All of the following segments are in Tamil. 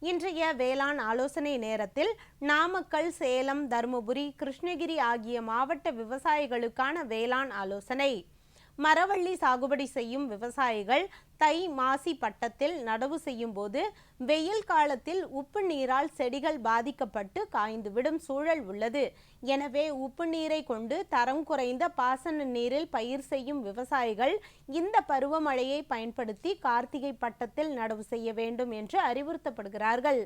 இன்றைய வேளாண் ஆலோசனை நேரத்தில் நாமக்கல், சேலம், தருமபுரி, கிருஷ்ணகிரி ஆகிய மாவட்ட விவசாயிகளுக்கான வேளாண் ஆலோசனை. மரவள்ளி சாகுபடி செய்யும் விவசாயிகள் தை மாசி பட்டத்தில் நடவு செய்யும் போது வெயில் காலத்தில் உப்பு நீரால் செடிகள் பாதிக்கப்பட்டு காய்ந்துவிடும் சூழல் உள்ளது. எனவே உப்பு நீரை கொண்டு தரம் குறைந்த பாசன நீரில் பயிர் செய்யும் விவசாயிகள் இந்த பருவமழையை பயன்படுத்தி கார்த்திகை பட்டத்தில் நடவு செய்ய வேண்டும் என்று அறிவுறுத்தப்படுகிறார்கள்.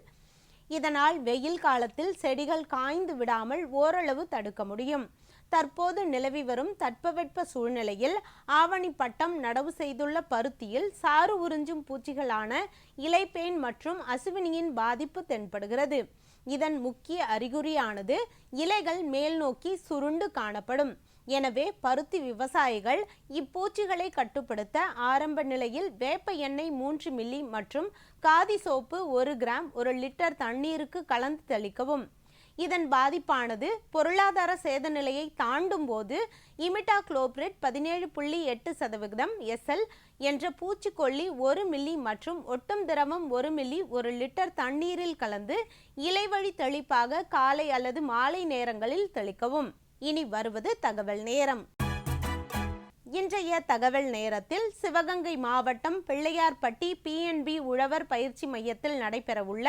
இதனால் வெயில் காலத்தில் செடிகள் காய்ந்து விடாமல் ஓரளவு தடுக்க முடியும். தற்போது நிலவி வரும் தட்பவெட்ப சூழ்நிலையில் ஆவணி பட்டம் நடவு செய்துள்ள பருத்தியில் சாறு உறிஞ்சும் பூச்சிகளான இலைப்பேன் மற்றும் அசுவினியின் பாதிப்பு தென்படுகிறது. இதன் முக்கிய அறிகுறியானது இலைகள் மேல் நோக்கி சுருண்டு காணப்படும். எனவே பருத்தி விவசாயிகள் இப்பூச்சிகளை கட்டுப்படுத்த ஆரம்ப நிலையில் வேப்ப எண்ணெய் 3 மில்லி மற்றும் காதி சோப்பு 1 கிராம் 1 லிட்டர் தண்ணீருக்கு கலந்து தெளிக்கவும். இதன் பாதிப்பானது பொருளாதார சேத நிலையை தாண்டும் போது இமிடாக்ளோபிரிட் 17.8% SL என்ற பூச்சிக்கொல்லி 1 மில்லி மற்றும் ஒட்டும் திரவம் 1 மில்லி 1 லிட்டர் தண்ணீரில் கலந்து இலைவழி தெளிப்பாக காலை அல்லது மாலை நேரங்களில் தெளிக்கவும். இனி வருவது தகவல் நேரம். இன்றைய தகவல் நேரத்தில் சிவகங்கை மாவட்டம் பிள்ளையார்பட்டி PNB உழவர் பயிற்சி மையத்தில் நடைபெறவுள்ள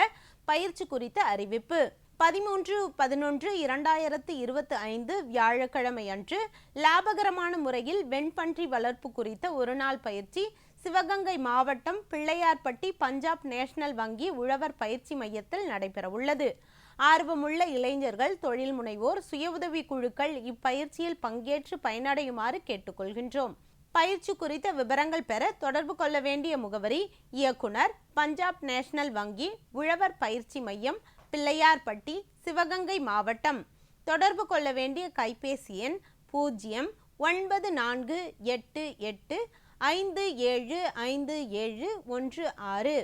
பயிற்சி குறித்த அறிவிப்பு. 13/11/2025 வியாழக்கிழமை அன்று லாபகரமான முறையில் வெண்பன்றி வளர்ப்பு குறித்த ஒருநாள் பயிற்சி சிவகங்கை மாவட்டம் பிள்ளையார்பட்டி பஞ்சாப் நேஷனல் வங்கி உழவர் பயிற்சி மையத்தில் நடைபெறவுள்ளது. ஆர்வமுள்ள இளைஞர்கள், தொழில் முனைவோர், சுய உதவி குழுக்கள் இப்பயிற்சியில் பங்கேற்று பயனடையுமாறு கேட்டுக்கொள்கின்றோம். பயிற்சி குறித்த விவரங்கள் பெற தொடர்பு கொள்ள வேண்டிய முகவரி: இயக்குனர், பஞ்சாப் நேஷனல் வங்கி உழவர் பயிற்சி மையம், பிள்ளையார்பட்டி, சிவகங்கை மாவட்டம். தொடர்பு கொள்ள வேண்டிய கைபேசி எண் 09088575716.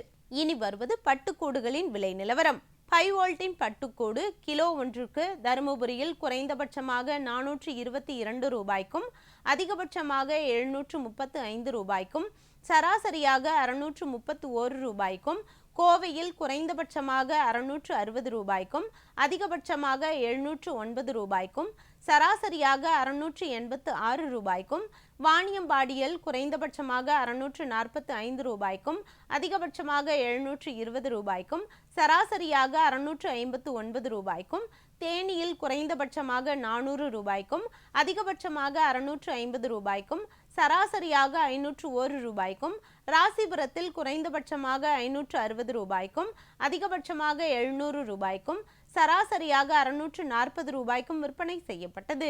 இனி வருவது பட்டுக்கூடுகளின் விலை நிலவரம். 5 வோல்ட்டின் பட்டுக்கூடு கிலோ ஒன்றுக்கு தருமபுரியில் குறைந்தபட்சமாக 422 ரூபாய்க்கும் அதிகபட்சமாக 735 ரூபாய்க்கும் சராசரியாக 631 ரூபாய்க்கும், கோவையில் குறைந்தபட்சமாக 660 ரூபாய்க்கும் அதிகபட்சமாக 709 ரூபாய்க்கும் சராசரியாக 686 ரூபாய்க்கும், வாணியம்பாடியில் குறைந்தபட்சமாக 645 ரூபாய்க்கும் அதிகபட்சமாக 720 ரூபாய்க்கும் சராசரியாக 659 ரூபாய்க்கும், தேனியில் குறைந்தபட்சமாக 400 ரூபாய்க்கும் அதிகபட்சமாக 650 ரூபாய்க்கும் சராசரியாக 501 ரூபாய்க்கும், ராசிபுரத்தில் குறைந்தபட்சமாக 560 ரூபாய்க்கும் அதிகபட்சமாக 700 ரூபாய்க்கும் சராசரியாக 640 ரூபாய்க்கும் விற்பனை செய்யப்பட்டது.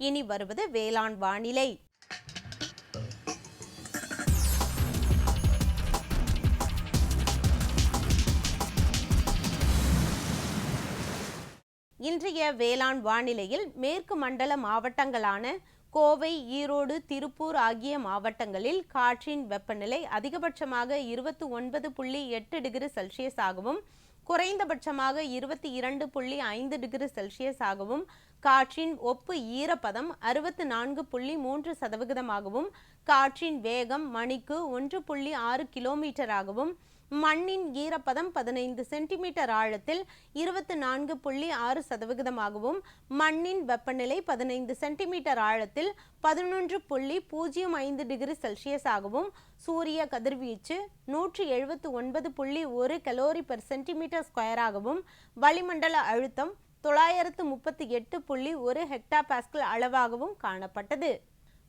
இனி வருவது வேளாண் வானிலை. இன்றைய வேளாண் வானிலையில் மேற்கு மண்டல மாவட்டங்களான கோவை, ஈரோடு, திருப்பூர் ஆகிய மாவட்டங்களில் காற்றின் வெப்பநிலை அதிகபட்சமாக 29.8 டிகிரி செல்சியஸ் ஆகவும் குறைந்தபட்சமாக 22.5 டிகிரி செல்சியஸ் ஆகவும், காற்றின் ஒப்பு ஈரப்பதம் 64.3% காற்றின் வேகம் மணிக்கு 1.6 கிலோமீட்டராகவும், மண்ணின் ஈரப்பதம் 15 சென்டிமீட்டர் ஆழத்தில் 24.6%, மண்ணின் வெப்பநிலை 15 சென்டிமீட்டர் ஆழத்தில் 11.05 டிகிரி செல்சியஸ் ஆகவும், சூரிய கதிர்வீச்சு 179.1 கலோரி பெர் சென்டிமீட்டர் ஸ்கொயராகவும், வளிமண்டல அழுத்தம் 938.1 ஹெக்டா பாஸ்கல் அளவாகவும் காணப்பட்டது.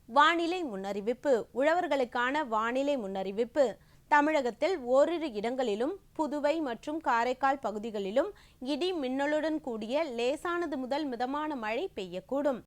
வானிலை முன்னறிவிப்பு. உழவர்களுக்கான வானிலை முன்னறிவிப்பு. தமிழகத்தில் ஓரிரு இடங்களிலும், புதுவை மற்றும் காரைக்கால் பகுதிகளிலும் இடி மின்னலுடன் கூடிய லேசானது முதல் மிதமான மழை பெய்யக்கூடும்.